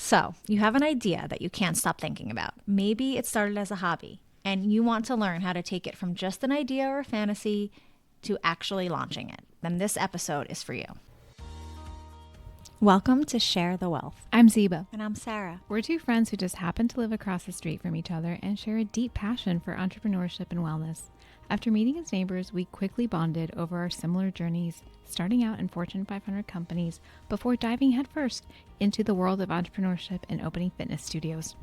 So, you have an idea that you can't stop thinking about. Maybe it started as a hobby, and you want to learn how to take it from just an idea or a fantasy to actually launching it. Then this episode is for you. Welcome to Share the Wealth. I'm Ziba. And I'm Sarah. We're two friends who just happen to live across the street from each other and share a deep passion for entrepreneurship and wellness. After meeting as neighbors, we quickly bonded over our similar journeys, starting out in Fortune 500 companies before diving headfirst into the world of entrepreneurship and opening fitness studios.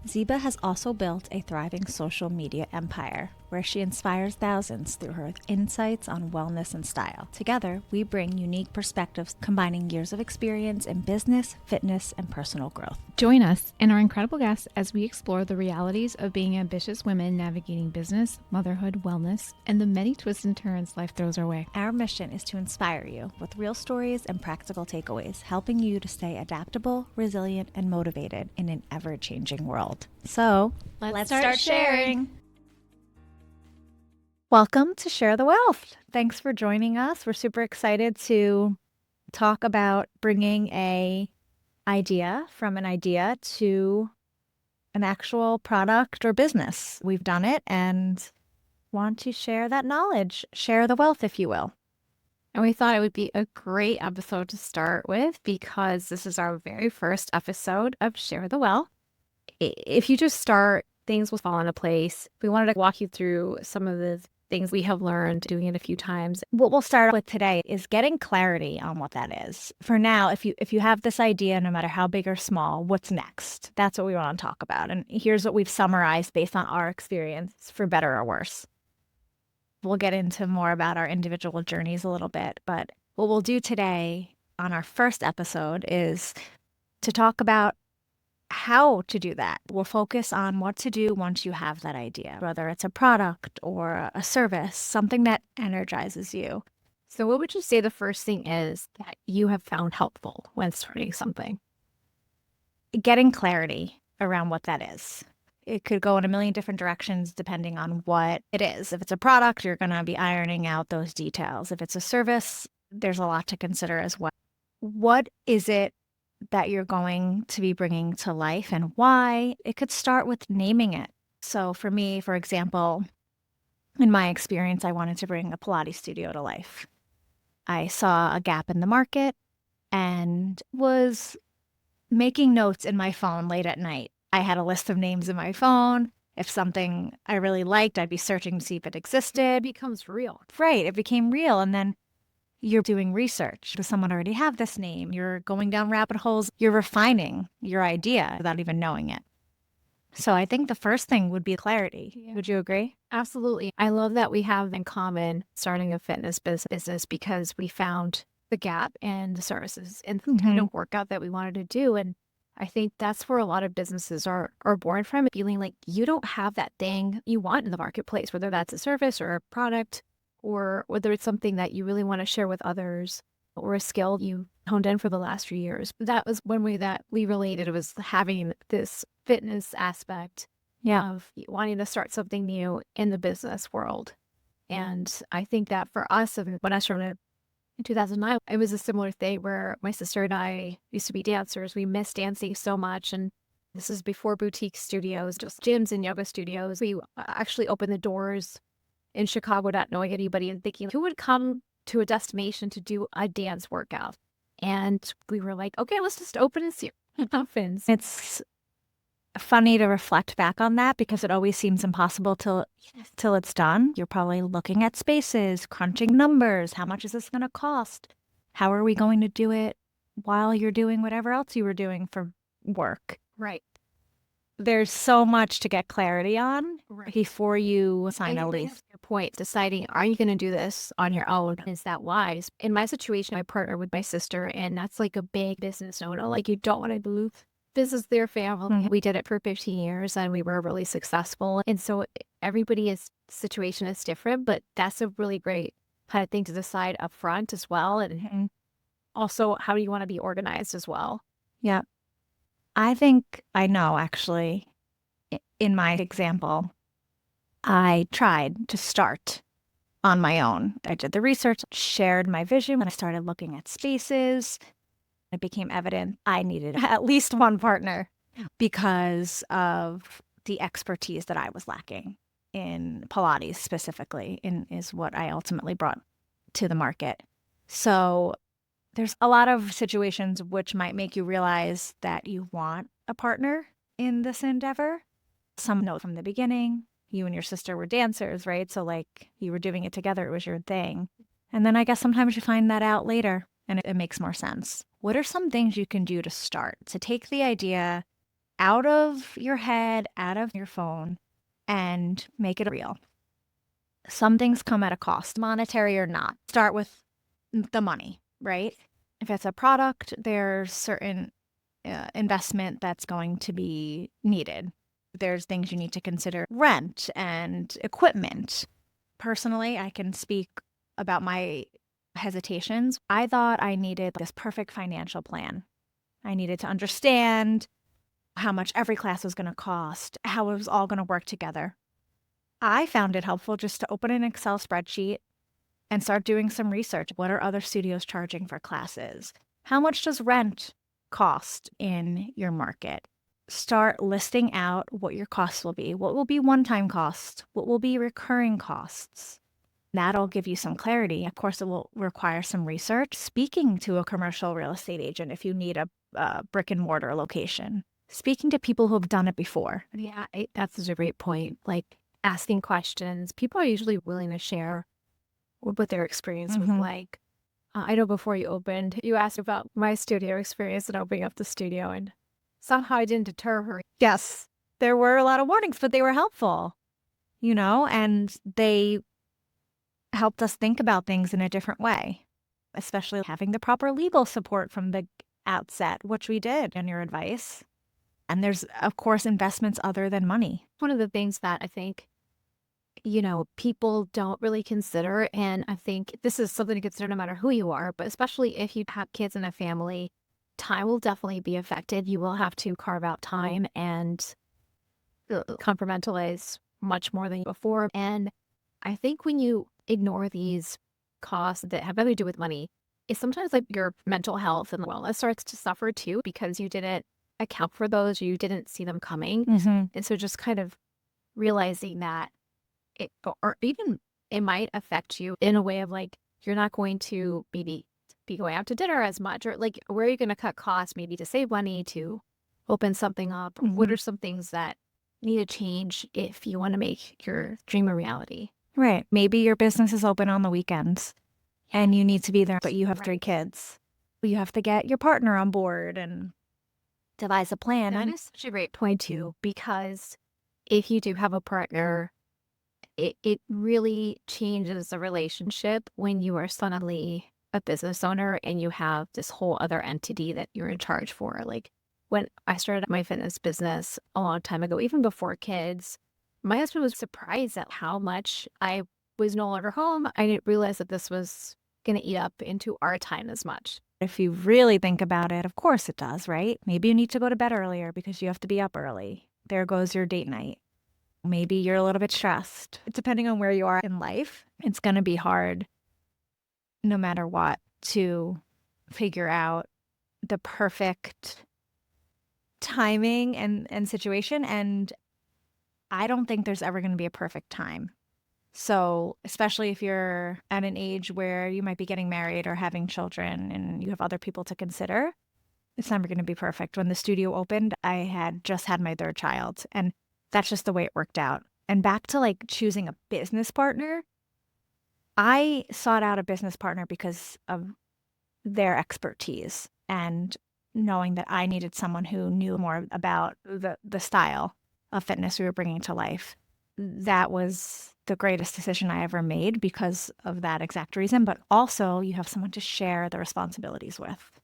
Ziba has also built a thriving social media empire where she inspires thousands through her insights on wellness and style. Together, we bring unique perspectives combining years of experience in business, fitness, and personal growth. Join us and our incredible guests as we explore the realities of being ambitious women navigating business, motherhood, wellness, and the many twists and turns life throws our way. Our mission is to inspire you with real stories and practical takeaways, helping you to stay adaptable, resilient, and motivated in an ever-changing world. So, let's start sharing. Welcome to Share the Wealth. Thanks for joining us. We're super excited to talk about bringing an idea to an actual product or business. We've done it and want to share that knowledge, share the wealth, if you will. And we thought it would be a great episode to start with because this is our very first episode of Share the Wealth. If you just start, things will fall into place. We wanted to walk you through some of the things we have learned doing it a few times. What we'll start with today is getting clarity on what that is. For now, if you have this idea, no matter how big or small, what's next? That's what we want to talk about. And here's what we've summarized based on our experience, for better or worse. We'll get into more about our individual journeys a little bit, but what we'll do today on our first episode is to talk about how to do that. We'll focus on what to do once you have that idea, whether it's a product or a service, something that energizes you. So what would you say the first thing is that you have found helpful when starting something? Getting clarity around what that is. It could go in a million different directions depending on what it is. If it's a product, you're going to be ironing out those details. If it's a service, there's a lot to consider as well. What is it that you're going to be bringing to life and why? It could start with naming it. So for me, for example, in my experience, I wanted to bring a Pilates studio to life. I saw a gap in the market and was making notes in my phone late at night. I had a list of names in my phone. If something I really liked, I'd be searching to see if it existed. It becomes real. Right, it became real. And then you're doing research. Does someone already have this name? You're going down rabbit holes. You're refining your idea without even knowing it. So I think the first thing would be clarity. Yeah. Would you agree? Absolutely. I love that we have in common starting a fitness business because we found the gap in the services and the kind of workout that we wanted to do. And I think that's where a lot of businesses are born from, feeling like you don't have that thing you want in the marketplace, whether that's a service or a product, or whether it's something that you really want to share with others or a skill you honed in for the last few years. That was one way that we related. It was having this fitness aspect of wanting to start something new in the business world. And I think that for us, when I started in 2009, it was a similar thing where my sister and I used to be dancers. We missed dancing so much. And this is before boutique studios, just gyms and yoga studios. We actually opened the doors in Chicago, not knowing anybody and thinking, who would come to a destination to do a dance workout? And we were like, okay, let's just open and see what happens. It's funny to reflect back on that because it always seems impossible till it's done. You're probably looking at spaces, crunching numbers. How much is this going to cost? How are we going to do it while you're doing whatever else you were doing for work? Right. There's so much to get clarity on before you sign a lease. Your point, deciding, are you going to do this on your own? Is that wise? In my situation, I partnered with my sister, and that's like a big business owner. Like, you don't want to lose business, their family. We did it for 15 years, and we were really successful. And so everybody's situation is different, but that's a really great kind of thing to decide up front as well. And also, how do you want to be organized as well? Yeah. I think I know, actually, in my example, I tried to start on my own. I did the research, shared my vision, and I started looking at spaces, It became evident I needed at least one partner because of the expertise that I was lacking in Pilates specifically, is what I ultimately brought to the market. So there's a lot of situations which might make you realize that you want a partner in this endeavor. Some know from the beginning. You and your sister were dancers, right? So like you were doing it together, it was your thing. And then I guess sometimes you find that out later and it makes more sense. What are some things you can do to start, to take the idea out of your head, out of your phone, and make it real? Some things come at a cost, monetary or not. Start with the money, right? If it's a product, there's certain investment that's going to be needed. There's things you need to consider, rent and equipment. Personally, I can speak about my hesitations. I thought I needed this perfect financial plan. I needed to understand how much every class was going to cost, how it was all going to work together. I found it helpful just to open an Excel spreadsheet and start doing some research. What are other studios charging for classes? How much does rent cost in your market? Start listing out what your costs will be. What will be one-time costs? What will be recurring costs? That'll give you some clarity. Of course, it will require some research. Speaking to a commercial real estate agent if you need a brick and mortar location. Speaking to people who've done it before. Yeah, that's such a great point. Like asking questions. People are usually willing to share what their experience was like. I know before you opened, you asked about my studio experience and opening up the studio, and somehow I didn't deter her. Yes, there were a lot of warnings, but they were helpful, and they helped us think about things in a different way, especially having the proper legal support from the outset, which we did on your advice. And there's, of course, investments other than money. One of the things that I think, people don't really consider, and I think this is something to consider no matter who you are, but especially if you have kids in a family, time will definitely be affected. You will have to carve out time and compartmentalize much more than before. And I think when you ignore these costs that have nothing to do with money, it's sometimes like your mental health and wellness starts to suffer too, because you didn't account for those, you didn't see them coming. And so just kind of realizing that it might affect you in a way of like, you're not going to maybe be going out to dinner as much, or like, where are you going to cut costs maybe to save money to open something up? What are some things that need to change if you want to make your dream a reality? Right. Maybe your business is open on the weekends and you need to be there, but you have 3 kids. You have to get your partner on board and devise a plan. That is such a great point too, because if you do have a partner, it really changes the relationship when you are suddenly a business owner and you have this whole other entity that you're in charge for. Like when I started my fitness business a long time ago, even before kids, my husband was surprised at how much I was no longer home. I didn't realize that this was going to eat up into our time as much. If you really think about it, of course it does, right? Maybe you need to go to bed earlier because you have to be up early. There goes your date night. Maybe you're a little bit stressed. Depending on where you are in life, it's going to be hard, no matter what, to figure out the perfect timing and situation. And I don't think there's ever going to be a perfect time. So especially if you're at an age where you might be getting married or having children and you have other people to consider, it's never going to be perfect. When the studio opened, I had just had my 3rd child, and that's just the way it worked out. And back to like choosing a business partner, I sought out a business partner because of their expertise and knowing that I needed someone who knew more about the style of fitness we were bringing to life. That was the greatest decision I ever made because of that exact reason. But also you have someone to share the responsibilities with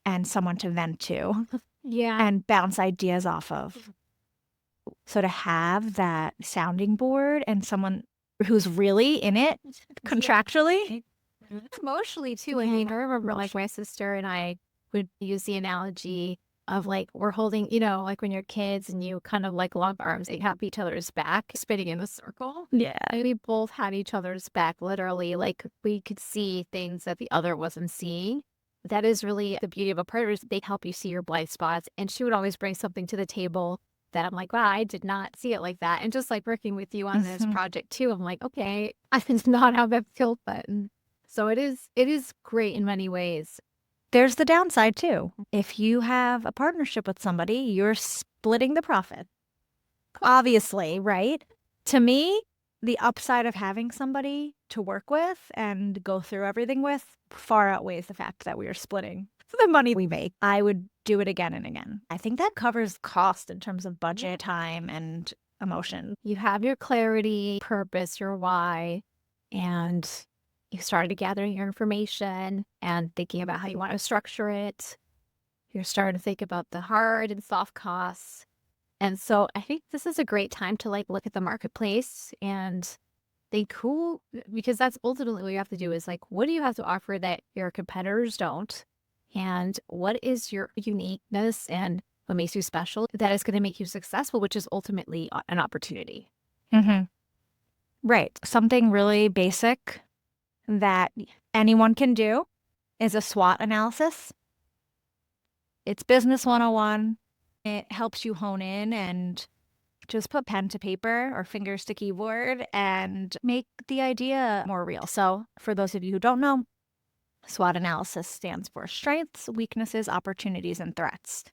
and someone to vent to and bounce ideas off of. So to have that sounding board and someone who's really in it contractually. Emotionally too. I mean, I remember like my sister and I would use the analogy of like, we're holding, like when you're kids and you kind of like lock arms, they have each other's back, spinning in a circle. Yeah. And we both had each other's back, literally. Like we could see things that the other wasn't seeing. That is really the beauty of a partner is they help you see your blind spots. And she would always bring something to the table that I'm like, wow, I did not see it like that. And just like working with you on this Mhm. project too, I'm like, okay, I did not have that tilt button. So it is great in many ways. There's the downside too. If you have a partnership with somebody, you're splitting the profit. Obviously, right? To me, the upside of having somebody to work with and go through everything with far outweighs the fact that we are splitting the money we make. I would do it again and again. I think that covers cost in terms of budget, time, and emotion. You have your clarity, purpose, your why, and you started gathering your information and thinking about how you want to structure it. You're starting to think about the hard and soft costs. And so I think this is a great time to like look at the marketplace and think who, because that's ultimately what you have to do is like, what do you have to offer that your competitors don't? And what is your uniqueness and what makes you special that is going to make you successful, which is ultimately an opportunity. Mhm. Right. Something really basic that anyone can do is a SWOT analysis. It's business 101. It helps you hone in and just put pen to paper or fingers to keyboard and make the idea more real. So, for those of you who don't know, SWOT analysis stands for strengths, weaknesses, opportunities, and threats.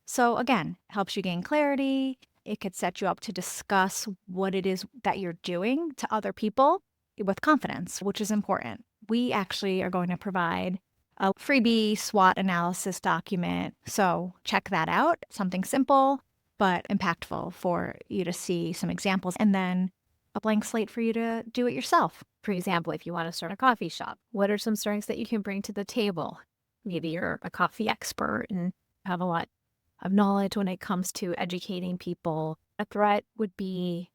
So, again, helps you gain clarity. It could set you up to discuss what it is that you're doing to other people with confidence, which is important. We actually are going to provide a freebie SWOT analysis document. So, check that out. Something simple, but impactful for you to see some examples and then a blank slate for you to do it yourself. For example, if you want to start a coffee shop, what are some strengths that you can bring to the table? Maybe you're a coffee expert and have a lot of knowledge when it comes to educating people. A threat would be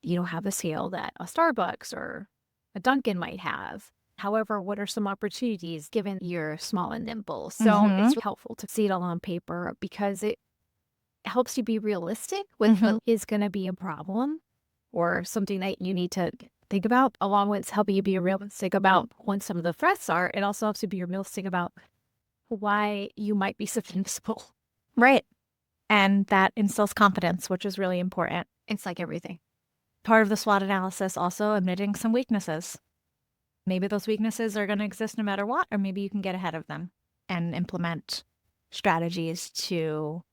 you don't have the scale that a Starbucks or a Dunkin' might have. However, what are some opportunities given you're small and nimble? So it's helpful to see it all on paper because it helps you be realistic with what is going to be a problem or something that you need to think about, along with helping you be realistic about what some of the threats are. It also helps you be realistic about why you might be susceptible. Right. And that instills confidence, which is really important. It's like everything. Part of the SWOT analysis also admitting some weaknesses. Maybe those weaknesses are going to exist no matter what, or maybe you can get ahead of them and implement strategies to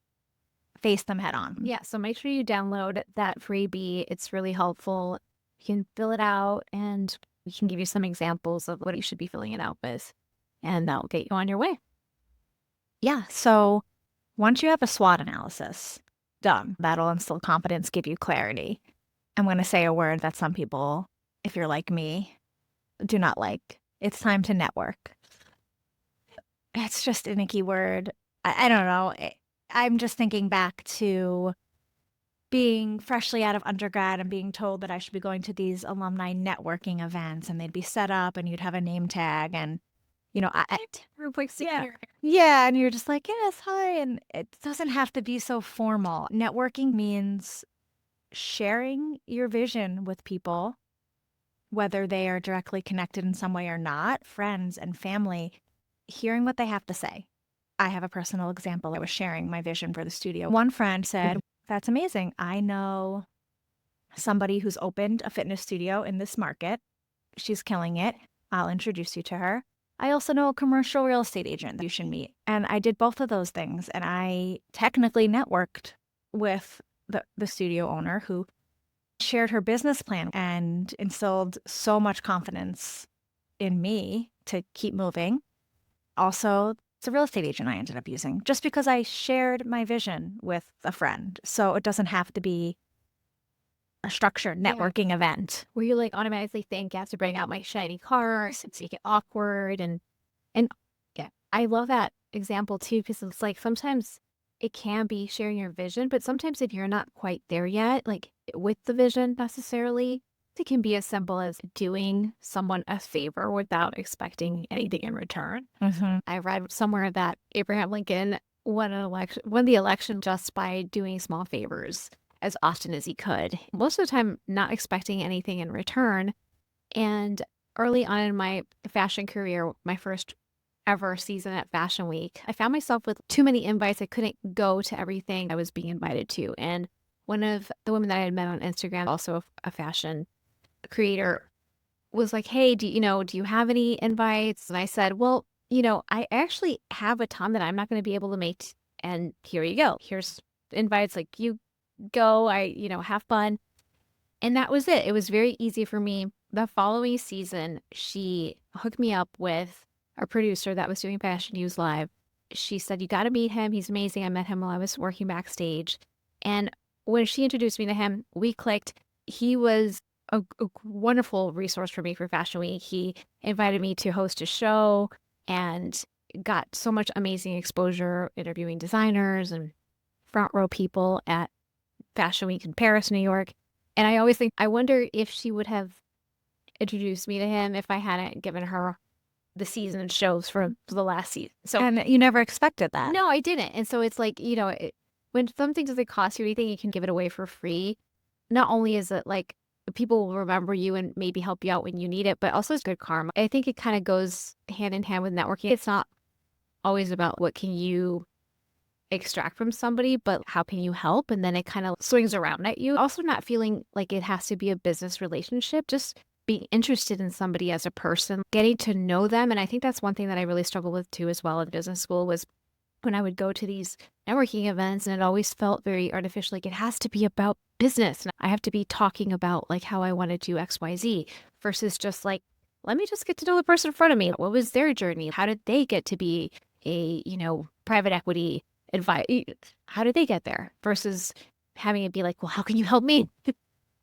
face them head on. Yeah, so make sure you download that freebie. It's really helpful. You can fill it out and we can give you some examples of what you should be filling it out with, and that'll get you on your way. Yeah. So once you have a SWOT analysis done, that'll instill confidence, give you clarity. I'm going to say a word that some people, if you're like me, do not like. It's time to network. It's just an icky word. I don't know. I'm just thinking back to being freshly out of undergrad and being told that I should be going to these alumni networking events and they'd be set up and you'd have a name tag and, you know, yeah, and you're just like, yes, hi. And it doesn't have to be so formal. Networking means sharing your vision with people, whether they are directly connected in some way or not, friends and family, hearing what they have to say. I have a personal example. I was sharing my vision for the studio. One friend said, that's amazing. I know somebody who's opened a fitness studio in this market. She's killing it. I'll introduce you to her. I also know a commercial real estate agent that you should meet. And I did both of those things. And I technically networked with the studio owner who shared her business plan and instilled so much confidence in me to keep moving. Also, it's a real estate agent I ended up using just because I shared my vision with a friend. So it doesn't have to be a structured networking event. Where you like automatically think I have to bring out my shiny cars and make it awkward and yeah, I love that example too because it's like sometimes it can be sharing your vision, but sometimes if you're not quite there yet, like with the vision necessarily, it can be as simple as doing someone a favor without expecting anything in return. I read somewhere that Abraham Lincoln won the election just by doing small favors as often as he could. Most of the time, not expecting anything in return. And early on in my fashion career, my first ever season at Fashion Week, I found myself with too many invites. I couldn't go to everything I was being invited to. And one of the women that I had met on Instagram, also a fashion creator, was like, hey, do you have any invites? And I said, well, I actually have a ton that I'm not going to be able to make. And here you go. Here's invites. Like, you go, have fun. And that was it. It was very easy for me. The following season, she hooked me up with our producer that was doing Fashion News Live. She said, you got to meet him. He's amazing. I met him while I was working backstage. And when she introduced me to him, we clicked. He was a wonderful resource for me for Fashion Week. He invited me to host a show and got so much amazing exposure interviewing designers and front row people at Fashion Week in Paris, New York. And I always think, I wonder if she would have introduced me to him if I hadn't given her the season shows for the last season. So, And you never expected that. no, I didn't. And so it's like, when something doesn't cost you anything, you can give it away for free. Not only is it like people will remember you and maybe help you out when you need it, but also it's good karma. I think it kind of goes hand in hand with networking. It's not always about what can you extract from somebody, but how can you help? And then it kind of swings around at you. Also not feeling like it has to be a business relationship, just being interested in somebody as a person, getting to know them. And I think that's one thing that I really struggled with too as well in business school was when I would go to these networking events and it always felt very artificial, like it has to be about business. And I have to be talking about like how I want to do XYZ versus just like, let me just get to know the person in front of me. What was their journey? How did they get to be a, private equity advice? How did they get there? Versus having it be like, well, how can you help me?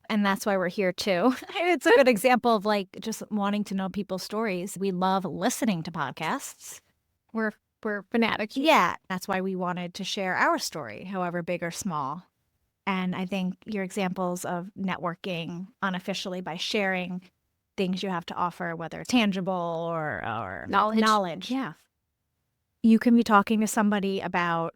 And that's why we're here too. It's a good example of like just wanting to know people's stories. We love listening to podcasts. We're fanatics. Yeah, that's why we wanted to share our story, however big or small. And I think your examples of networking unofficially by sharing things you have to offer, whether it's tangible or knowledge. Yeah. You can be talking to somebody about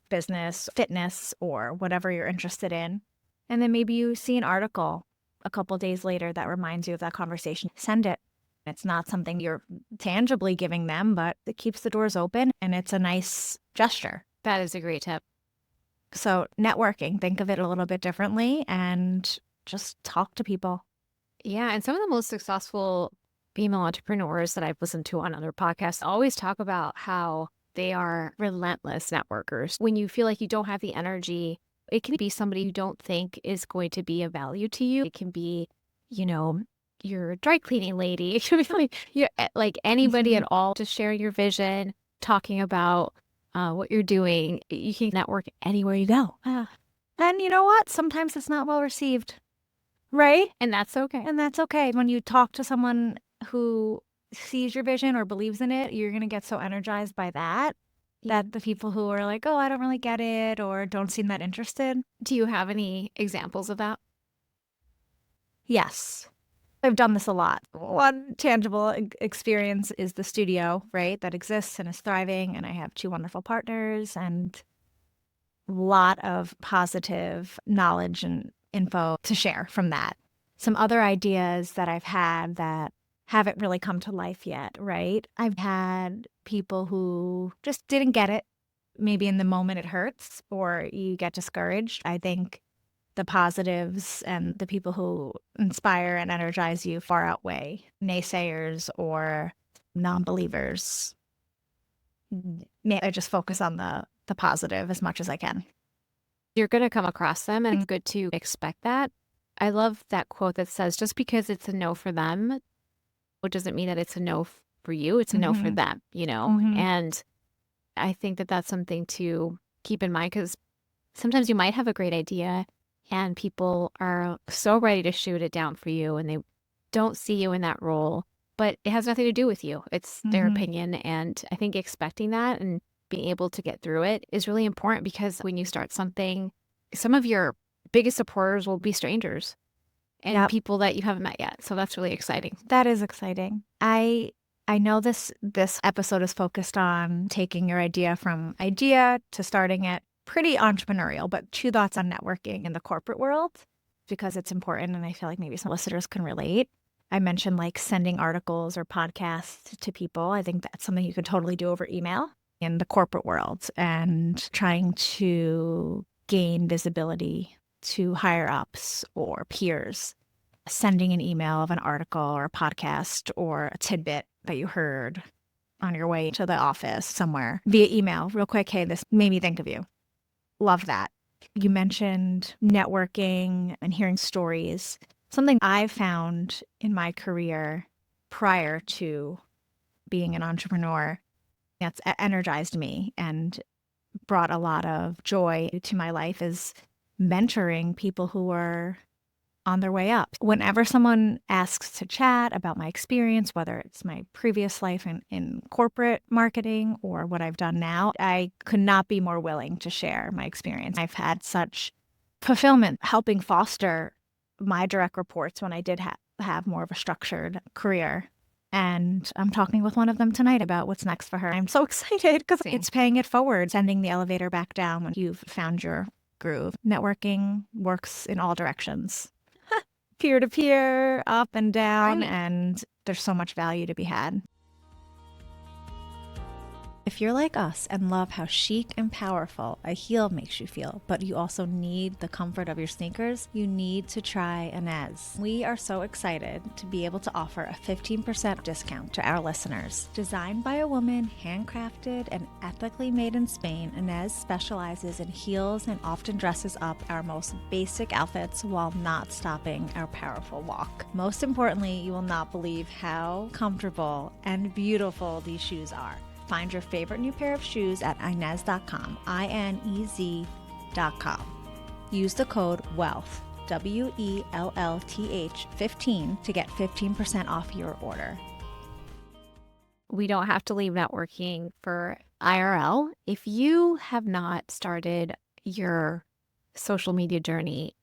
business, fitness, or whatever you're interested in. And then maybe you see an article a couple days later that reminds you of that conversation. Send it. It's not something you're tangibly giving them, but it keeps the doors open and it's a nice gesture. That is a great tip. So networking, think of it a little bit differently and just talk to people. Yeah. And some of the most successful female entrepreneurs that I've listened to on other podcasts always talk about how they are relentless networkers. When you feel like you don't have the energy, it can be somebody you don't think is going to be of value to you. It can be, your dry cleaning lady. It could be like anybody at all, just sharing your vision, talking about what you're doing. You can network anywhere you go. And you know what? Sometimes it's not well received, right? And that's okay. And that's okay. When you talk to someone who sees your vision or believes in it, you're going to get so energized by that the people who are like, oh, I don't really get it or don't seem that interested. Do you have any examples of that? Yes. I've done this a lot. One tangible experience is the studio, right, that exists and is thriving. And I have 2 wonderful partners and a lot of positive knowledge and info to share from that. Some other ideas that I've had that haven't really come to life yet, right? I've had people who just didn't get it. Maybe in the moment it hurts or you get discouraged. I think the positives and the people who inspire and energize you far outweigh naysayers or non-believers. I just focus on the positive as much as I can. You're going to come across them, and it's good to expect that. I love that quote that says, just because it's a no for them, it doesn't mean that it's a no for you. It's a no for them, And I think that that's something to keep in mind because sometimes you might have a great idea and people are so ready to shoot it down for you and they don't see you in that role, but it has nothing to do with you. It's their opinion. And I think expecting that and being able to get through it is really important because when you start something, some of your biggest supporters will be strangers and people that you haven't met yet. So that's really exciting. That is exciting. I know this episode is focused on taking your idea from idea to starting it. Pretty entrepreneurial, but 2 thoughts on networking in the corporate world because it's important and I feel like maybe some listeners can relate. I mentioned like sending articles or podcasts to people. I think that's something you could totally do over email in the corporate world, and trying to gain visibility to higher ups or peers. Sending an email of an article or a podcast or a tidbit that you heard on your way to the office somewhere via email, real quick. Hey, this made me think of you. Love that. You mentioned networking and hearing stories. Something I found in my career prior to being an entrepreneur that's energized me and brought a lot of joy to my life is mentoring people who are on their way up. Whenever someone asks to chat about my experience, whether it's my previous life in corporate marketing or what I've done now, I could not be more willing to share my experience. I've had such fulfillment helping foster my direct reports when I did have more of a structured career. And I'm talking with one of them tonight about what's next for her. I'm so excited because it's paying it forward, sending the elevator back down when you've found your groove. Networking works in all directions. Peer to peer, up and down, and there's so much value to be had. If you're like us and love how chic and powerful a heel makes you feel, but you also need the comfort of your sneakers, you need to try Inez. We are so excited to be able to offer a 15% discount to our listeners. Designed by a woman, handcrafted, and ethically made in Spain, Inez specializes in heels and often dresses up our most basic outfits while not stopping our powerful walk. Most importantly, you will not believe how comfortable and beautiful these shoes are. Find your favorite new pair of shoes at Inez.com, INEZ.com. Use the code WEALTH, WELLTH 15 to get 15% off your order. We don't have to leave networking for IRL. If you have not started your social media journey,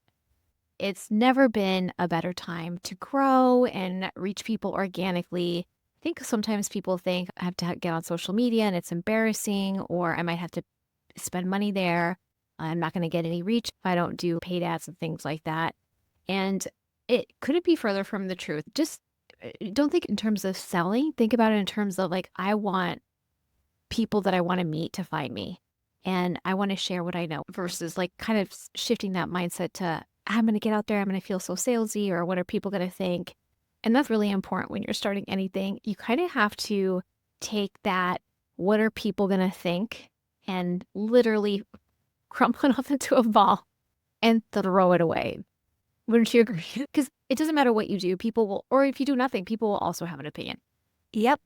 it's never been a better time to grow and reach people organically. I think sometimes people think I have to get on social media and it's embarrassing, or I might have to spend money there. I'm not going to get any reach if I don't do paid ads and things like that. And it couldn't be further from the truth. Just don't think in terms of selling. Think about it in terms of like, I want people that I want to meet to find me, and I want to share what I know, versus like kind of shifting that mindset to I'm going to get out there, I'm going to feel so salesy, or what are people going to think? And that's really important when you're starting anything. You kind of have to take that, what are people going to think, and literally crumple it up into a ball and throw it away. Wouldn't you agree? Because it doesn't matter what you do, people will, or if you do nothing, people will also have an opinion. Yep.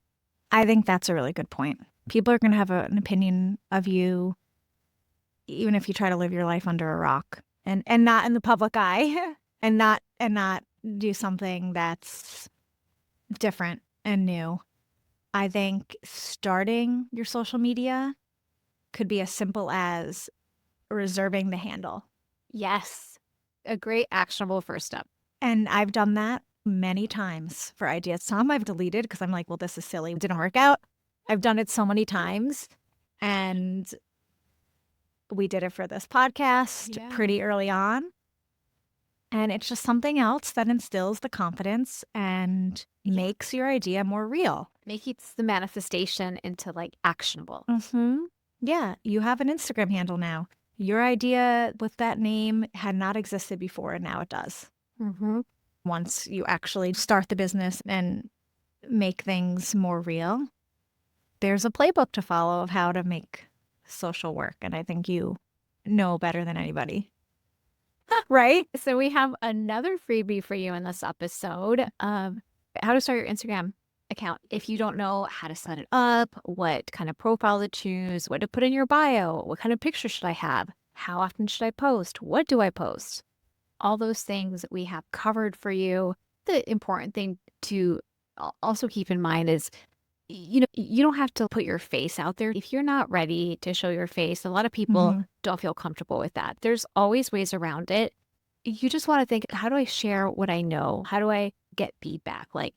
I think that's a really good point. People are going to have an opinion of you, even if you try to live your life under a rock and not in the public eye and not do something that's different and new. I think starting your social media could be as simple as reserving the handle. Yes. A great actionable first step. And I've done that many times for ideas. Some I've deleted because I'm like, well, this is silly. It didn't work out. I've done it so many times. And we did it for this podcast pretty early on. And it's just something else that instills the confidence and makes your idea more real. Makes the manifestation into like actionable. Mm-hmm. Yeah. You have an Instagram handle now. Your idea with that name had not existed before, and now it does. Mm-hmm. Once you actually start the business and make things more real, there's a playbook to follow of how to make social work. And I think you know better than anybody. Right? So we have another freebie for you in this episode of how to start your Instagram account. If you don't know how to set it up, what kind of profile to choose, what to put in your bio, what kind of picture should I have, how often should I post, what do I post? All those things we have covered for you. The important thing to also keep in mind is, you don't have to put your face out there. If you're not ready to show your face, a lot of people don't feel comfortable with that. There's always ways around it. You just want to think, how do I share what I know? How do I get feedback? Like,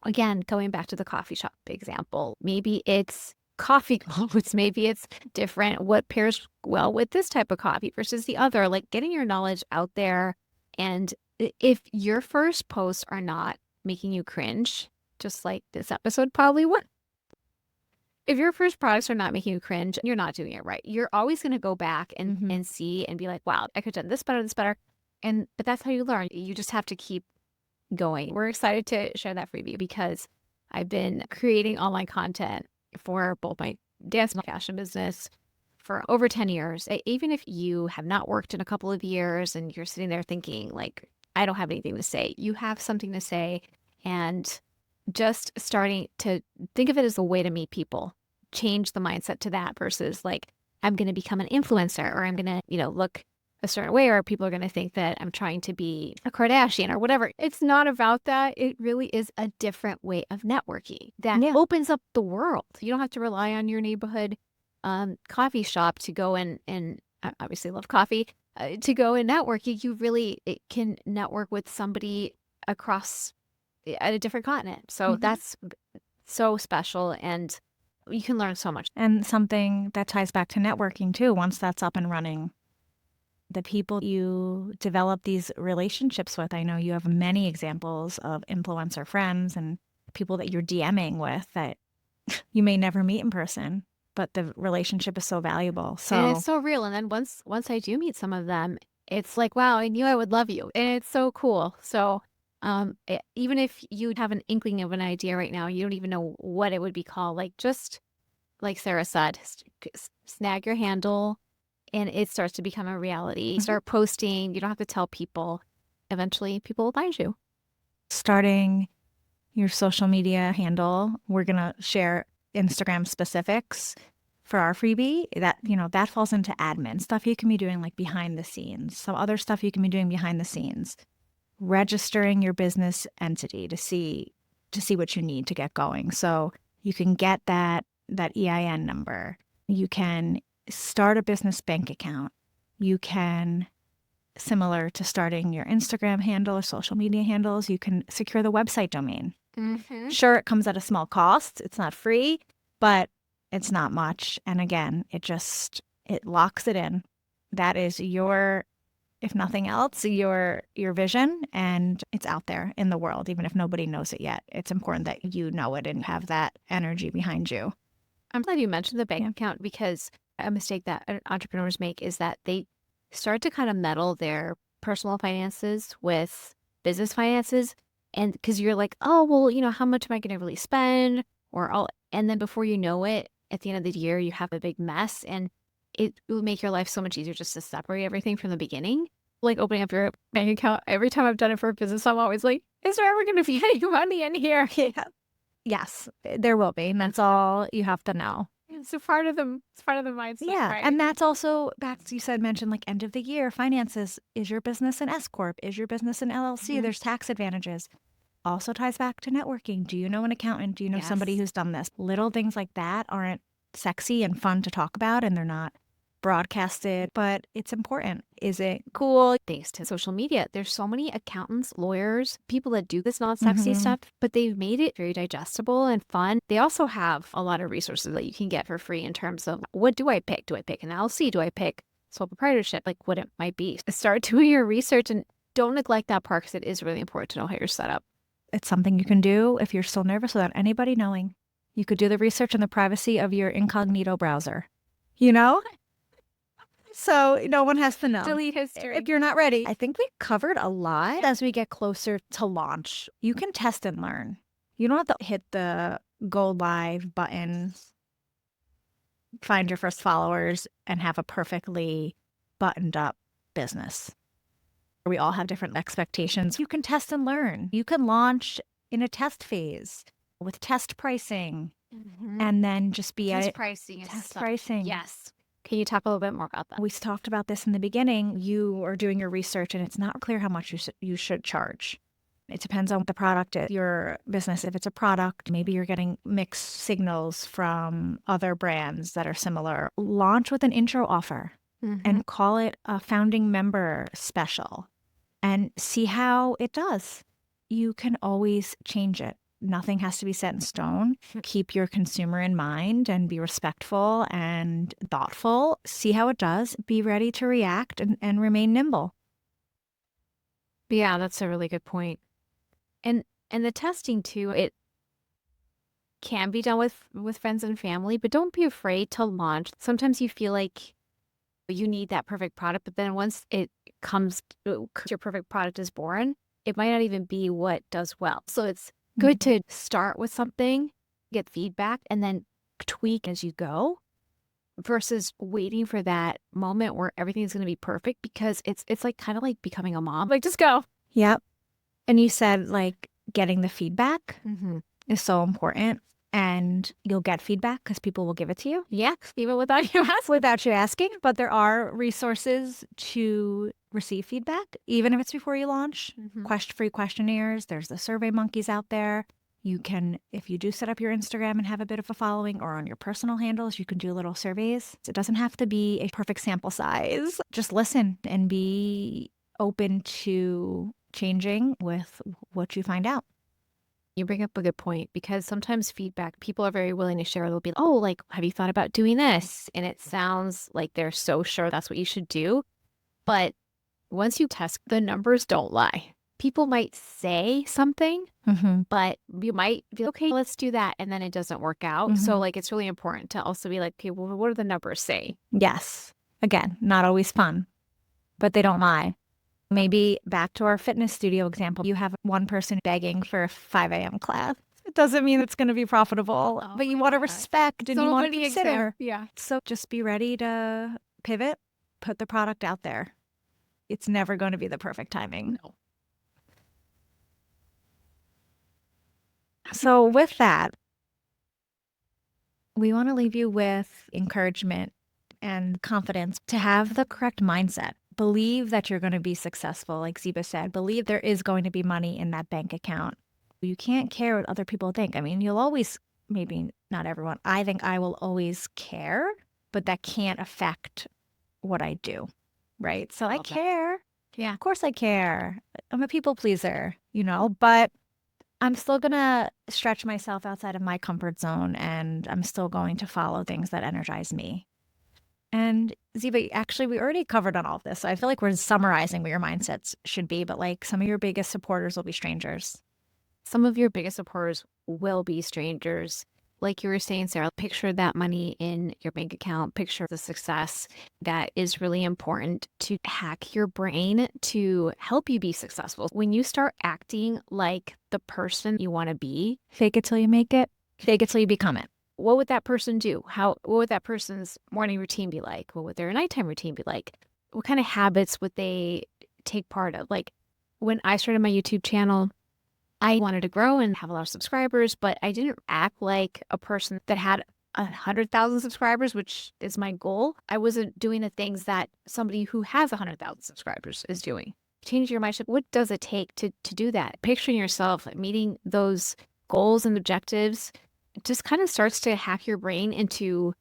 again, going back to the coffee shop example, maybe it's coffee quotes, maybe it's different. What pairs well with this type of coffee versus the other? Like getting your knowledge out there. And if your first posts are not making you cringe, just like this episode probably would. If your first products are not making you cringe, you're not doing it right. You're always going to go back and see and be like, wow, I could have done this better, this better. But that's how you learn. You just have to keep going. We're excited to share that freebie because I've been creating online content for both my dance and fashion business for over 10 years. Even if you have not worked in a couple of years and you're sitting there thinking like, I don't have anything to say, you have something to say. And just starting to think of it as a way to meet people, change the mindset to that versus like, I'm going to become an influencer or I'm going to, look a certain way or people are going to think that I'm trying to be a Kardashian or whatever. It's not about that. It really is a different way of networking that opens up the world. You don't have to rely on your neighborhood coffee shop to go and I obviously love coffee, to go and network. You really can network with somebody across at a different continent. So that's so special and you can learn so much. And something that ties back to networking too, once that's up and running, the people you develop these relationships with. I know you have many examples of influencer friends and people that you're DMing with that you may never meet in person, but the relationship is so valuable. And it's so real. And then once I do meet some of them, it's like, wow, I knew I would love you. And it's so cool. So even if you have an inkling of an idea right now, you don't even know what it would be called. Like just like Sarah said, snag your handle and it starts to become a reality. Start posting. You don't have to tell people. Eventually, people will find you. Starting your social media handle, we're going to share Instagram specifics for our freebie. That falls into admin stuff you can be doing like behind the scenes. Some other stuff you can be doing behind the scenes. Registering your business entity to see what you need to get going. So you can get that EIN number. You can start a business bank account. You can, similar to starting your Instagram handle or social media handles, you can secure the website domain. Sure, it comes at a small cost. It's not free, but it's not much. And again, it locks it in. That is if nothing else, your vision, and it's out there in the world, even if nobody knows it yet. It's important that you know it and have that energy behind you. I'm glad you mentioned the bank account because a mistake that entrepreneurs make is that they start to kind of meddle their personal finances with business finances. And because you're like, oh, well, how much am I going to really spend? And then before you know it, at the end of the year, you have a big mess and it will make your life so much easier just to separate everything from the beginning. Like opening up your bank account, every time I've done it for a business, I'm always like, is there ever going to be any money in here? Yes, there will be. And that's all you have to know. It's part of the mindset. Yeah. Right? And that's also back to mentioned like end of the year finances. Is your business an S Corp? Is your business an LLC? There's tax advantages. Also ties back to networking. Do you know an accountant? Do you know somebody who's done this? Little things like that aren't sexy and fun to talk about and they're not broadcasted, but it's important. Is it cool? Thanks to social media, there's so many accountants, lawyers, people that do this non-sexy stuff, but they've made it very digestible and fun. They also have a lot of resources that you can get for free in terms of what do I pick? Do I pick an LLC? Do I pick sole proprietorship? Like what it might be. Start doing your research and don't neglect that part because it is really important to know how you're set up. It's something you can do if you're still nervous without anybody knowing. You could do the research in the privacy of your incognito browser. So no one has to know. Delete history. If you're not ready. I think we covered a lot as we get closer to launch. You can test and learn. You don't have to hit the go live button, find your first followers, and have a perfectly buttoned up business. We all have different expectations. You can test and learn. You can launch in a test phase with test pricing and then just be test pricing. Test pricing. Yes. Can you talk a little bit more about that? We talked about this in the beginning. You are doing your research and it's not clear how much you should charge. It depends on what the product is. Your business, if it's a product, maybe you're getting mixed signals from other brands that are similar. Launch with an intro offer and call it a founding member special and see how it does. You can always change it. Nothing has to be set in stone. Keep your consumer in mind and be respectful and thoughtful. See how it does. Be ready to react and remain nimble. Yeah, that's a really good point. And And the testing too, it can be done with friends and family, but don't be afraid to launch. Sometimes you feel like you need that perfect product, but then once it comes, your perfect product is born, it might not even be what does well. So it's good to start with something, get feedback, and then tweak as you go versus waiting for that moment where everything's going to be perfect because it's like kind of like becoming a mom. Like, just go. Yep. And you said like getting the feedback Mm-hmm. is so important, and you'll get feedback because people will give it to you Yeah, even without you asking. without you asking. But there are resources to receive feedback, even if it's before you launch. Free questionnaires. There's the Survey Monkeys out there. You can, if you do set up your Instagram and have a bit of a following, or on your personal handles, you can do little surveys. It doesn't have to be a perfect sample size. Just listen and be open to changing with what you find out. You bring up a good point because sometimes feedback, people are very willing to share. They'll be, oh, like, have you thought about doing this? And it sounds like they're so sure that's what you should do. But once you test, the numbers don't lie. People might say something, but you might be, okay, let's do that. And then it doesn't work out. So like, it's really important to also be like, okay, well, what do the numbers say? Yes. Again, not always fun, but they don't lie. Maybe back to our fitness studio example, you have one person begging for a 5 a.m. class. It doesn't mean it's going to be profitable, but you want to respect and you want to consider. Yeah. So just be ready to pivot, put the product out there. It's never going to be the perfect timing. No. So with that, we want to leave you with encouragement and confidence to have the correct mindset. Believe that you're going to be successful, like Ziba said. Believe there is going to be money in that bank account. You can't care what other people think. I mean, you'll always, maybe not everyone, I think I will always care, but that can't affect what I do, right? So I care. Yeah. Of course I care. I'm a people pleaser, but I'm still going to stretch myself outside of my comfort zone, and I'm still going to follow things that energize me. And Ziba, actually, we already covered on all of this. So I feel like we're summarizing what your mindsets should be, but like some of your biggest supporters will be strangers. Some of your biggest supporters will be strangers. Like you were saying, Sarah, picture that money in your bank account, picture the success. That is really important to hack your brain to help you be successful. When you start acting like the person you want to be, fake it till you make it, fake it till you become it. What would that person do? What would that person's morning routine be like? What would their nighttime routine be like? What kind of habits would they take part of? Like when I started my YouTube channel, I wanted to grow and have a lot of subscribers, but I didn't act like a person that had 100,000 subscribers, which is my goal. I wasn't doing the things that somebody who has 100,000 subscribers is doing. Change your mindset. What does it take to do that? Picturing yourself meeting those goals and objectives just kind of starts to hack your brain into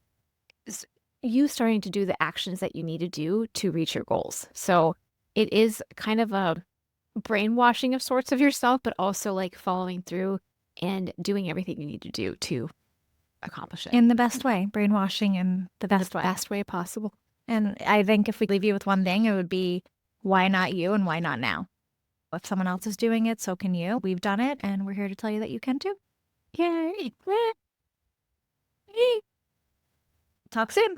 you starting to do the actions that you need to do to reach your goals. So it is kind of a brainwashing of sorts of yourself, but also like following through and doing everything you need to do to accomplish it. In the best way, brainwashing in the best way. Best way possible. And I think if we leave you with one thing, it would be why not you and why not now? If someone else is doing it, so can you. We've done it, and we're here to tell you that you can too. Yay. Talk soon.